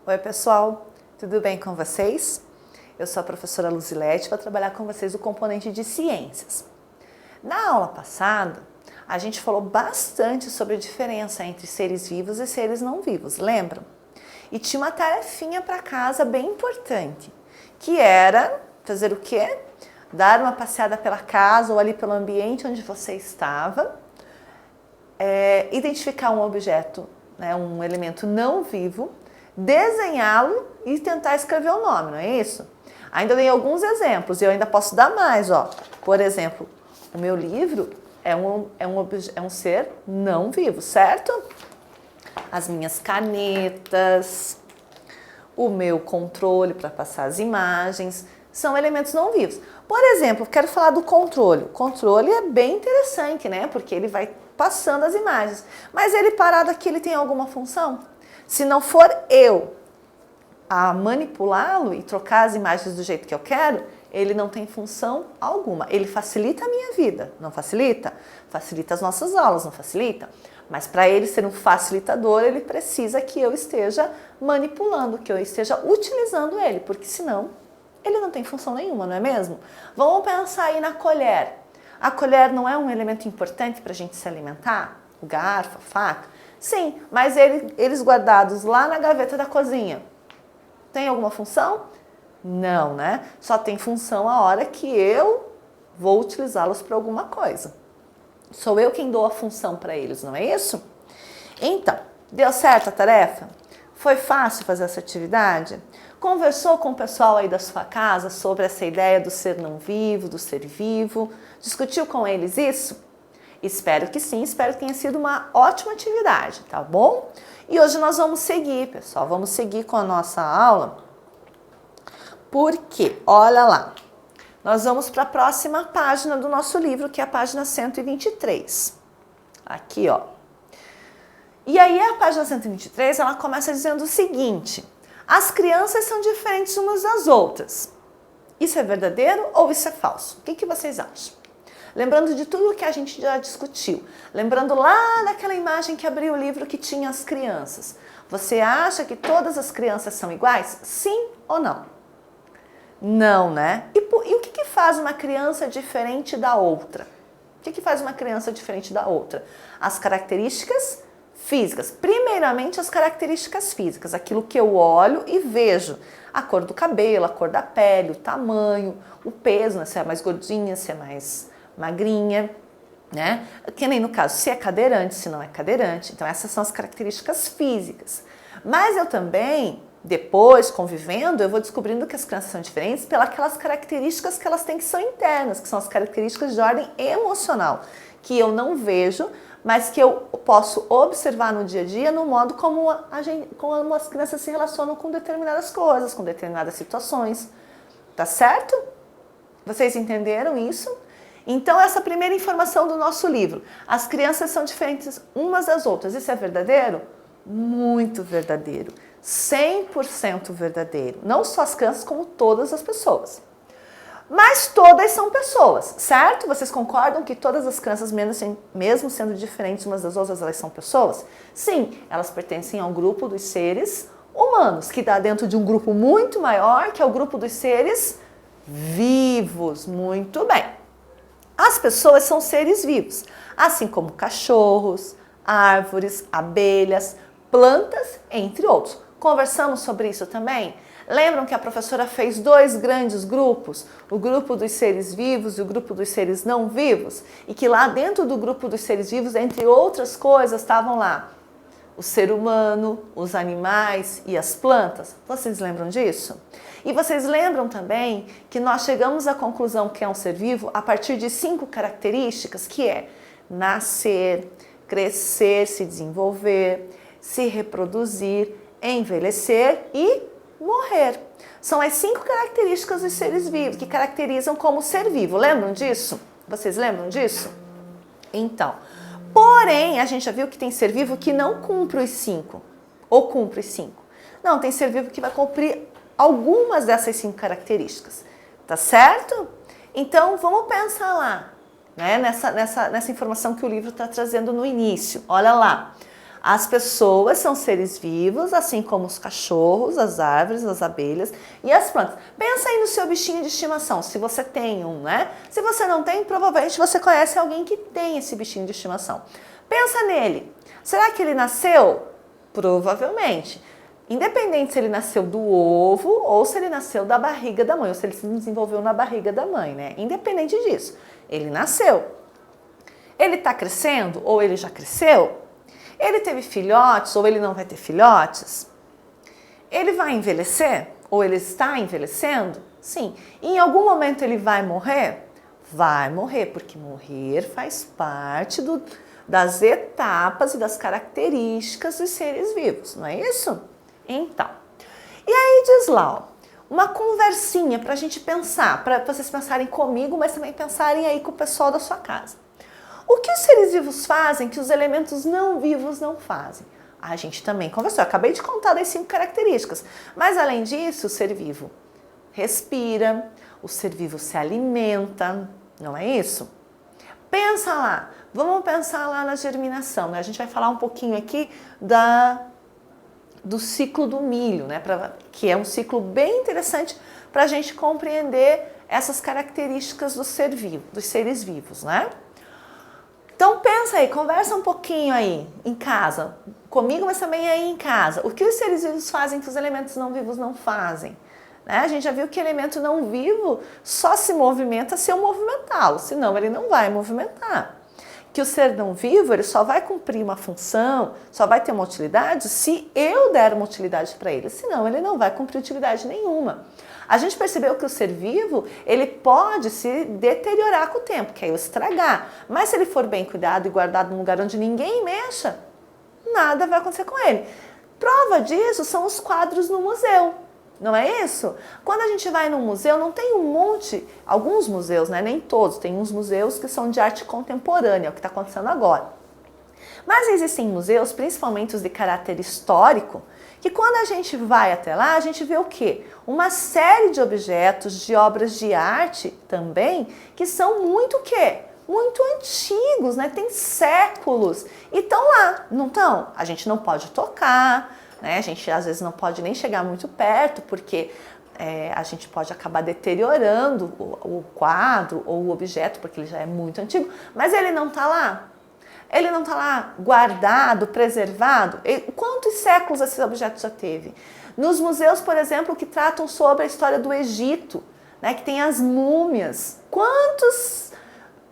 Oi pessoal, tudo bem com vocês? Eu sou a professora Luzilete e vou trabalhar com vocês o componente de ciências. Na aula passada, a gente falou bastante sobre a diferença entre seres vivos e seres não vivos, lembram? E tinha uma tarefinha para casa bem importante, que era fazer o quê? Dar uma passeada pela casa ou ali pelo ambiente onde você estava, identificar um objeto, um elemento não vivo, desenhá-lo e tentar escrever o nome, não é isso? Ainda dei alguns exemplos e eu ainda posso dar mais, ó. Por exemplo, o meu livro é um ser não vivo, certo? As minhas canetas, o meu controle para passar as imagens, são elementos não vivos. Por exemplo, quero falar do controle. O controle é bem interessante, né? Porque ele vai passando as imagens. Mas ele parado aqui, ele tem alguma função? Se não for eu a manipulá-lo e trocar as imagens do jeito que eu quero, ele não tem função alguma. Ele facilita a minha vida, não facilita? Facilita as nossas aulas, não facilita? Mas para ele ser um facilitador, ele precisa que eu esteja manipulando, que eu esteja utilizando ele, porque senão ele não tem função nenhuma, não é mesmo? Vamos pensar aí na colher. A colher não é um elemento importante para a gente se alimentar? O garfo, a faca? Sim, mas eles guardados lá na gaveta da cozinha, tem alguma função? Não, né? Só tem função a hora que eu vou utilizá-los para alguma coisa. Sou eu quem dou a função para eles, não é isso? Então, deu certo a tarefa? Foi fácil fazer essa atividade? Conversou com o pessoal aí da sua casa sobre essa ideia do ser não vivo, do ser vivo? Discutiu com eles isso? Espero que sim, espero que tenha sido uma ótima atividade, tá bom? E hoje nós vamos seguir, pessoal, vamos seguir com a nossa aula, porque, olha lá, nós vamos para a próxima página do nosso livro, que é a página 123. Aqui, ó. E aí a página 123, ela começa dizendo o seguinte: as crianças são diferentes umas das outras. Isso é verdadeiro ou isso é falso? O que vocês acham? Lembrando de tudo que a gente já discutiu, lembrando lá daquela imagem que abriu o livro que tinha as crianças. Você acha que todas as crianças são iguais? Sim ou não? Não, né? E o que faz uma criança diferente da outra? O que faz uma criança diferente da outra? As características físicas. Primeiramente, as características físicas, aquilo que eu olho e vejo. A cor do cabelo, a cor da pele, o tamanho, o peso, né? Se é mais gordinha, se é mais magrinha, né? Que nem no caso, se é cadeirante, se não é cadeirante. Então essas são as características físicas. Mas eu também, depois, convivendo, eu vou descobrindo que as crianças são diferentes pelas características que elas têm que são internas, que são as características de ordem emocional, que eu não vejo, mas que eu posso observar no dia a dia no modo como as crianças se relacionam com determinadas coisas, com determinadas situações. Tá certo? Vocês entenderam isso? Então, essa primeira informação do nosso livro. As crianças são diferentes umas das outras. Isso é verdadeiro? Muito verdadeiro. 100% verdadeiro. Não só as crianças, como todas as pessoas. Mas todas são pessoas, certo? Vocês concordam que todas as crianças, mesmo sendo diferentes umas das outras, elas são pessoas? Sim, elas pertencem ao grupo dos seres humanos, que está dentro de um grupo muito maior, que é o grupo dos seres vivos. Muito bem. As pessoas são seres vivos, assim como cachorros, árvores, abelhas, plantas, entre outros. Conversamos sobre isso também? Lembram que a professora fez 2 grandes grupos, o grupo dos seres vivos e o grupo dos seres não vivos? E que lá dentro do grupo dos seres vivos, entre outras coisas, estavam lá o ser humano, os animais e as plantas. Vocês lembram disso? E vocês lembram também que nós chegamos à conclusão que é um ser vivo a partir de 5 características, que é nascer, crescer, se desenvolver, se reproduzir, envelhecer e morrer. São as 5 características dos seres vivos que caracterizam como ser vivo. Lembram disso? Vocês lembram disso? Então, porém, a gente já viu que tem ser vivo que não cumpre os 5, ou cumpre os 5. Não, tem ser vivo que vai cumprir algumas dessas 5 características, tá certo? Então, vamos pensar lá, né, nessa informação que o livro está trazendo no início. Olha lá, As pessoas são seres vivos, assim como os cachorros, as árvores, as abelhas e as plantas. Pensa aí no seu bichinho de estimação, se você tem um, né? Se você não tem, provavelmente você conhece alguém que tem esse bichinho de estimação. Pensa nele. Será que ele nasceu? Provavelmente. Independente se ele nasceu do ovo ou se ele nasceu da barriga da mãe, ou se ele se desenvolveu na barriga da mãe, né? Independente disso, ele nasceu. Ele está crescendo ou ele já cresceu? Ele teve filhotes ou ele não vai ter filhotes? Ele vai envelhecer ou ele está envelhecendo? Sim. E em algum momento ele vai morrer? Vai morrer, porque morrer faz parte das etapas e das características dos seres vivos, não é isso? Então, e aí diz lá, ó, uma conversinha para a gente pensar, para vocês pensarem comigo, mas também pensarem aí com o pessoal da sua casa. O que os seres vivos fazem que os elementos não vivos não fazem? A gente também conversou, eu acabei de contar das 5 características, mas além disso, o ser vivo respira, o ser vivo se alimenta, não é isso? Pensa lá, vamos pensar lá na germinação, né? A gente vai falar um pouquinho aqui do ciclo do milho, né? Que é um ciclo bem interessante para a gente compreender essas características dos seres vivos, né? Então pensa aí, conversa um pouquinho aí em casa, comigo, mas também aí em casa. O que os seres vivos fazem que os elementos não vivos não fazem? Né? A gente já viu que elemento não vivo só se movimenta se eu movimentá-lo, senão ele não vai movimentar. Que o ser não vivo ele só vai cumprir uma função, só vai ter uma utilidade se eu der uma utilidade para ele, senão ele não vai cumprir utilidade nenhuma. A gente percebeu que o ser vivo, ele pode se deteriorar com o tempo, que é estragar, mas se ele for bem cuidado e guardado num lugar onde ninguém mexa, nada vai acontecer com ele. Prova disso são os quadros no museu. Não é isso? Quando a gente vai num museu, não tem um monte, alguns museus, né? Nem todos, tem uns museus que são de arte contemporânea, é o que está acontecendo agora. Mas existem museus, principalmente os de caráter histórico, que quando a gente vai até lá, a gente vê o quê? Uma série de objetos, de obras de arte também, que são muito o quê? Muito antigos, né? Tem séculos. E estão lá, não estão? A gente não pode tocar, né? A gente às vezes não pode nem chegar muito perto, porque a gente pode acabar deteriorando o quadro ou o objeto, porque ele já é muito antigo, mas ele não está lá. Ele não está lá guardado, preservado. Quantos séculos esse objeto já teve? Nos museus, por exemplo, que tratam sobre a história do Egito, né, que tem as múmias. Quantos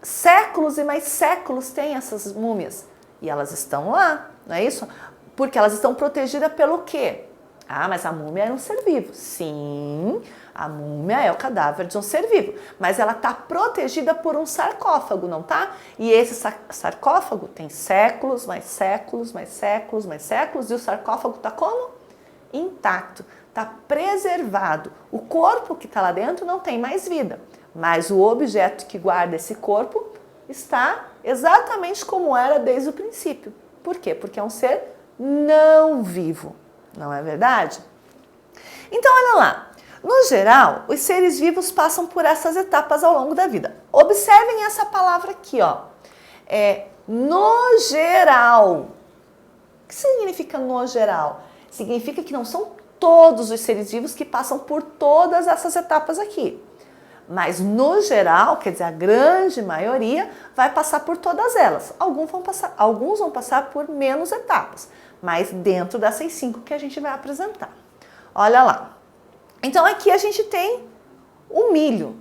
séculos e mais séculos tem essas múmias? E elas estão lá, não é isso? Porque elas estão protegidas pelo quê? Ah, mas a múmia era um ser vivo. Sim, a múmia é o cadáver de um ser vivo, mas ela está protegida por um sarcófago, não tá? E esse sarcófago tem séculos, mais séculos, mais séculos, mais séculos, e o sarcófago está como? Intacto, está preservado. O corpo que está lá dentro não tem mais vida, mas o objeto que guarda esse corpo está exatamente como era desde o princípio. Por quê? Porque é um ser não vivo. Não é verdade? Então, olha lá. No geral, os seres vivos passam por essas etapas ao longo da vida. Observem essa palavra aqui, ó. No geral. O que significa no geral? Significa que não são todos os seres vivos que passam por todas essas etapas aqui. Mas no geral, quer dizer, a grande maioria vai passar por todas elas. Alguns vão passar por menos etapas, mas dentro dessas 5 que a gente vai apresentar. Olha lá. Então aqui a gente tem o milho,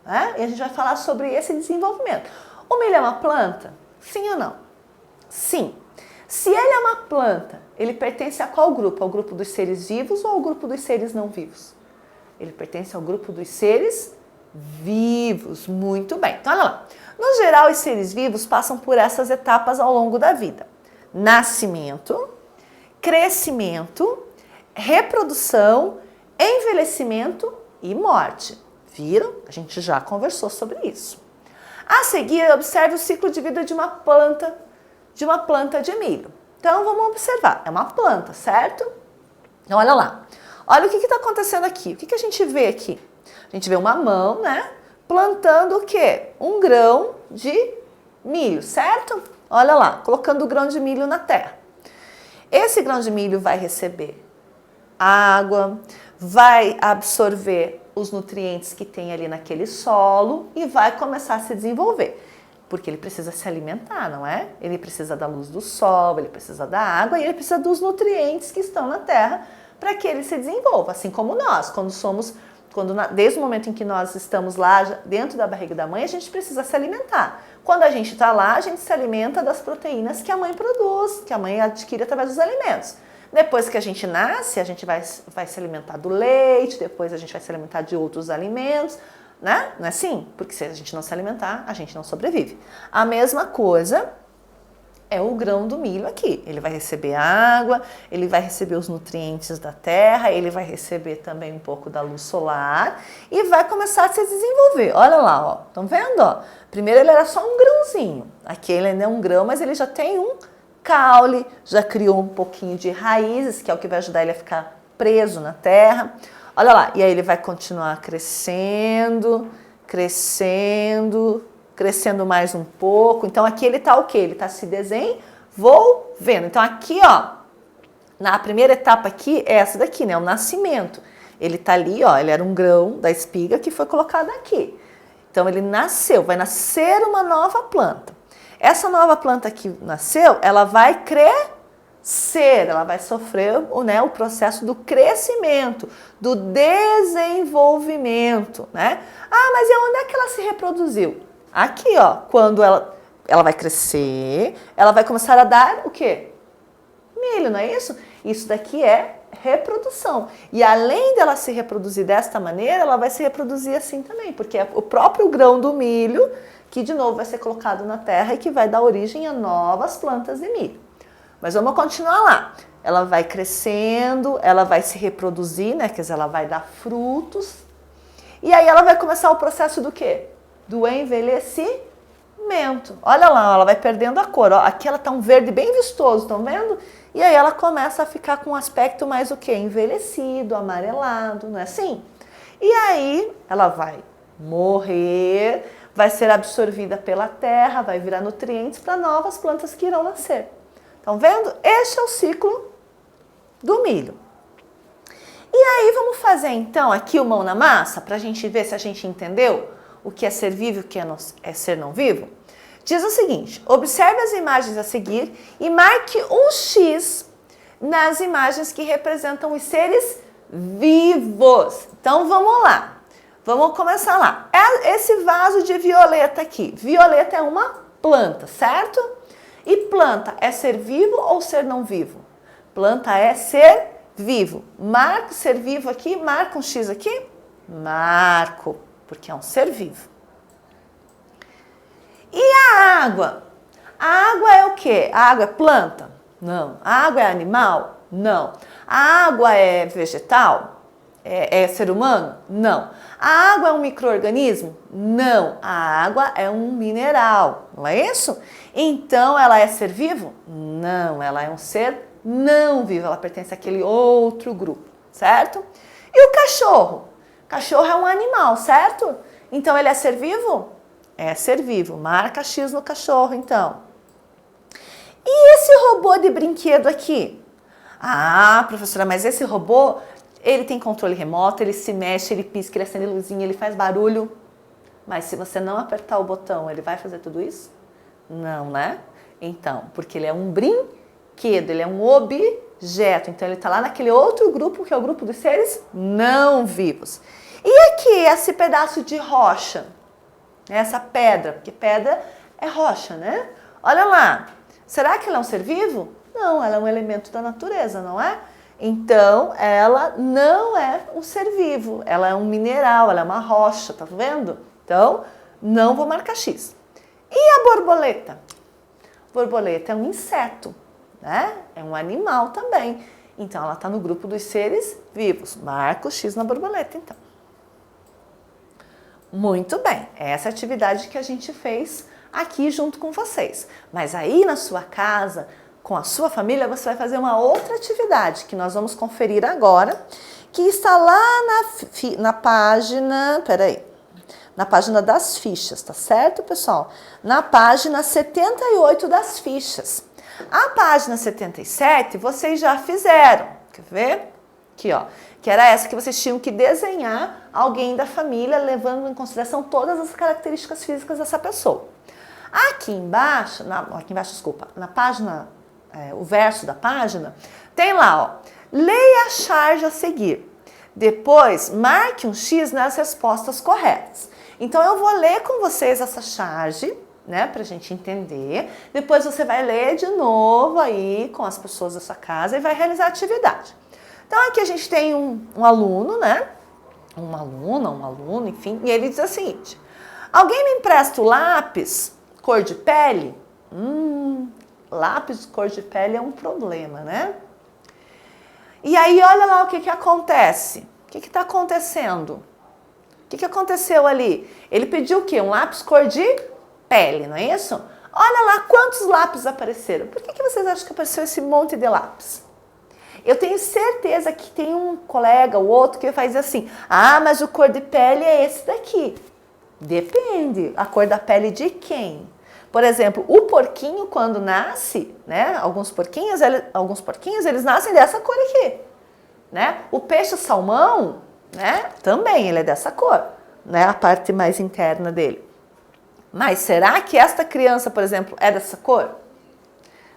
né? E a gente vai falar sobre esse desenvolvimento. O milho é uma planta? Sim ou não? Sim. Se ele é uma planta, ele pertence a qual grupo? Ao grupo dos seres vivos ou ao grupo dos seres não vivos? Ele pertence ao grupo dos seres vivos. Muito bem. Então olha lá. No geral, os seres vivos passam por essas etapas ao longo da vida. Nascimento, crescimento, reprodução, envelhecimento e morte. Viram? A gente já conversou sobre isso. A seguir, observe o ciclo de vida de uma planta de milho. Então, vamos observar. É uma planta, certo? Então, olha lá. Olha o que está acontecendo aqui. O que a gente vê aqui? A gente vê uma mão, né? Plantando o quê? Um grão de milho, certo? Olha lá, colocando o grão de milho na terra. Esse grão de milho vai receber água, vai absorver os nutrientes que tem ali naquele solo e vai começar a se desenvolver. Porque ele precisa se alimentar, não é? Ele precisa da luz do sol, ele precisa da água e ele precisa dos nutrientes que estão na terra para que ele se desenvolva. Assim como nós, desde o momento em que nós estamos lá dentro da barriga da mãe, a gente precisa se alimentar. Quando a gente está lá, a gente se alimenta das proteínas que a mãe produz, que a mãe adquire através dos alimentos. Depois que a gente nasce, a gente vai se alimentar do leite, depois a gente vai se alimentar de outros alimentos, né? Não é assim? Porque se a gente não se alimentar, a gente não sobrevive. A mesma coisa é o grão do milho aqui. Ele vai receber água, ele vai receber os nutrientes da terra, ele vai receber também um pouco da luz solar e vai começar a se desenvolver. Olha lá, ó. Estão vendo? Ó? Primeiro ele era só um grãozinho. Aqui ele ainda é um grão, mas ele já tem um caule, já criou um pouquinho de raízes, que é o que vai ajudar ele a ficar preso na terra. Olha lá, e aí ele vai continuar crescendo, crescendo, crescendo mais um pouco. Então aqui ele tá o quê? Ele tá se desenvolvendo. Então aqui, ó, na primeira etapa aqui, é essa daqui, né? O nascimento. Ele tá ali, ó, ele era um grão da espiga que foi colocado aqui. Então ele nasceu, vai nascer uma nova planta. Essa nova planta que nasceu, ela vai crescer, ela vai sofrer, né, o processo do crescimento, do desenvolvimento, né? Ah, mas e onde é que ela se reproduziu? Aqui, ó, quando ela vai crescer, ela vai começar a dar o quê? Milho, não é isso? Isso daqui é reprodução. E além dela se reproduzir desta maneira, ela vai se reproduzir assim também, porque é o próprio grão do milho que de novo vai ser colocado na terra e que vai dar origem a novas plantas de milho. Mas vamos continuar lá. Ela vai crescendo, ela vai se reproduzir, né? Quer dizer, ela vai dar frutos. E aí ela vai começar o processo do quê? Do envelhecimento. Olha lá, ela vai perdendo a cor. Ó, aqui ela tá um verde bem vistoso, estão vendo? E aí ela começa a ficar com um aspecto mais o quê? Envelhecido, amarelado, não é assim? E aí ela vai morrer, vai ser absorvida pela terra, vai virar nutrientes para novas plantas que irão nascer. Estão vendo? Este é o ciclo do milho. E aí vamos fazer então aqui o mão na massa para a gente ver se a gente entendeu o que é ser vivo e o que é ser não vivo? Diz o seguinte, observe as imagens a seguir e marque um X nas imagens que representam os seres vivos. Então vamos lá. Vamos começar lá. Esse vaso de violeta aqui. Violeta é uma planta, certo? E planta é ser vivo ou ser não vivo? Planta é ser vivo. Marco ser vivo aqui, marca um X aqui? Marco, porque é um ser vivo. E a água? A água é o quê? A água é planta? Não. A água é animal? Não. A água é vegetal? É ser humano? Não. A água é um micro-organismo? Não. A água é um mineral, não é isso? Então, ela é ser vivo? Não, ela é um ser não vivo. Ela pertence àquele outro grupo, certo? E o cachorro? O cachorro é um animal, certo? Então, ele é ser vivo? É ser vivo. Marca X no cachorro, então. E esse robô de brinquedo aqui? Ah, professora, mas esse robô... Ele tem controle remoto, ele se mexe, ele pisca, ele acende luzinha, ele faz barulho. Mas se você não apertar o botão, ele vai fazer tudo isso? Não, né? Então, porque ele é um brinquedo, ele é um objeto. Então, ele está lá naquele outro grupo, que é o grupo dos seres não vivos. E aqui, esse pedaço de rocha? Essa pedra, porque pedra é rocha, né? Olha lá. Será que ela é um ser vivo? Não, ela é um elemento da natureza, não é? Então, ela não é um ser vivo, ela é um mineral, ela é uma rocha, tá vendo? Então, não vou marcar X. E a borboleta? Borboleta é um inseto, né? É um animal também. Então, ela está no grupo dos seres vivos. Marca o X na borboleta, então. Muito bem, essa é a atividade que a gente fez aqui junto com vocês. Mas aí na sua casa... com a sua família, você vai fazer uma outra atividade que nós vamos conferir agora, que está lá na página, na página das fichas, tá certo, pessoal? Na página 78 das fichas. A página 77 vocês já fizeram, quer ver? Aqui, ó, que era essa que vocês tinham que desenhar alguém da família, levando em consideração todas as características físicas dessa pessoa. Aqui embaixo, desculpa, na página, o verso da página, tem lá, ó, leia a charge a seguir. Depois, marque um X nas respostas corretas. Então, eu vou ler com vocês essa charge, né, pra gente entender. Depois você vai ler de novo aí com as pessoas da sua casa e vai realizar a atividade. Então, aqui a gente tem um aluno, né, uma aluna, um aluno, enfim, e ele diz o seguinte: alguém me empresta o lápis cor de pele? Lápis cor de pele é um problema, né? E aí, olha lá o que acontece. O que está acontecendo? O que aconteceu ali? Ele pediu o quê? Um lápis cor de pele, não é isso? Olha lá quantos lápis apareceram. Por que vocês acham que apareceu esse monte de lápis? Eu tenho certeza que tem um colega ou outro que faz assim: ah, mas o cor de pele é esse daqui. Depende. A cor da pele de quem? Por exemplo, o porquinho quando nasce, né? Alguns porquinhos eles nascem dessa cor aqui, né? O peixe salmão, né? Também ele é dessa cor, né? A parte mais interna dele. Mas será que esta criança, por exemplo, é dessa cor?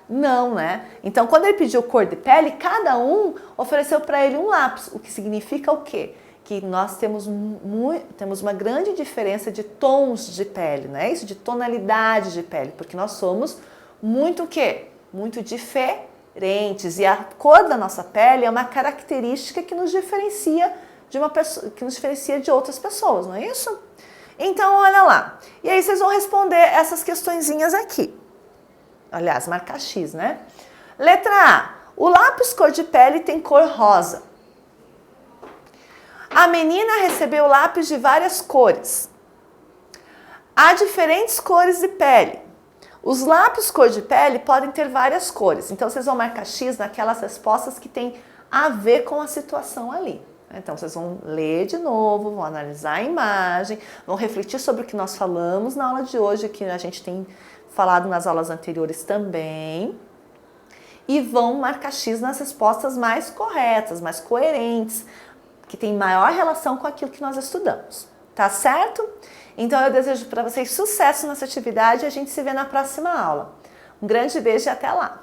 Não, né? Então, quando ele pediu cor de pele, cada um ofereceu para ele um lápis, o que significa o quê? Que nós temos uma grande diferença de tons de pele, não é isso? De tonalidade de pele, porque nós somos muito o quê? Muito diferentes. E a cor da nossa pele é uma característica que nos diferencia de outras pessoas, não é isso? Então, olha lá. E aí vocês vão responder essas questõezinhas aqui. Aliás, marcar X, né? Letra A. O lápis cor de pele tem cor rosa. A menina recebeu lápis de várias cores. Há diferentes cores de pele. Os lápis cor de pele podem ter várias cores. Então, vocês vão marcar X naquelas respostas que têm a ver com a situação ali. Então, vocês vão ler de novo, vão analisar a imagem, vão refletir sobre o que nós falamos na aula de hoje, que a gente tem falado nas aulas anteriores também. E vão marcar X nas respostas mais corretas, mais coerentes, que tem maior relação com aquilo que nós estudamos, tá certo? Então eu desejo para vocês sucesso nessa atividade e a gente se vê na próxima aula. Um grande beijo e até lá!